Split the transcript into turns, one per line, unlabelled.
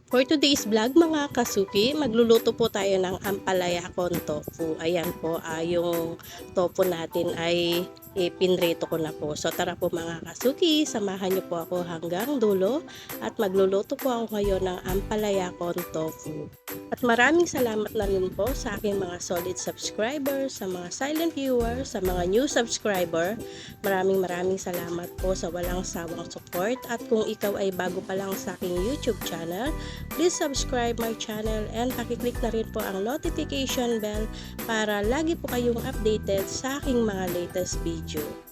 For today's vlog mga kasuki, magluluto po tayo ng ampalaya con tofu. Ayan po, yung tofu natin ay pinrito ko na po. So tara po mga kasuki, samahan niyo po ako hanggang dulo at magluluto po ako ngayon ng ampalaya con tofu. At maraming salamat na rin po sa aking mga solid subscribers, sa mga silent viewers, sa mga new subscriber. Maraming salamat po sa walang sawang support. At kung ikaw ay bago pa lang sa aking YouTube channel, please subscribe my channel and pakiclick na rin po ang notification bell para lagi po kayong updated sa aking mga latest video.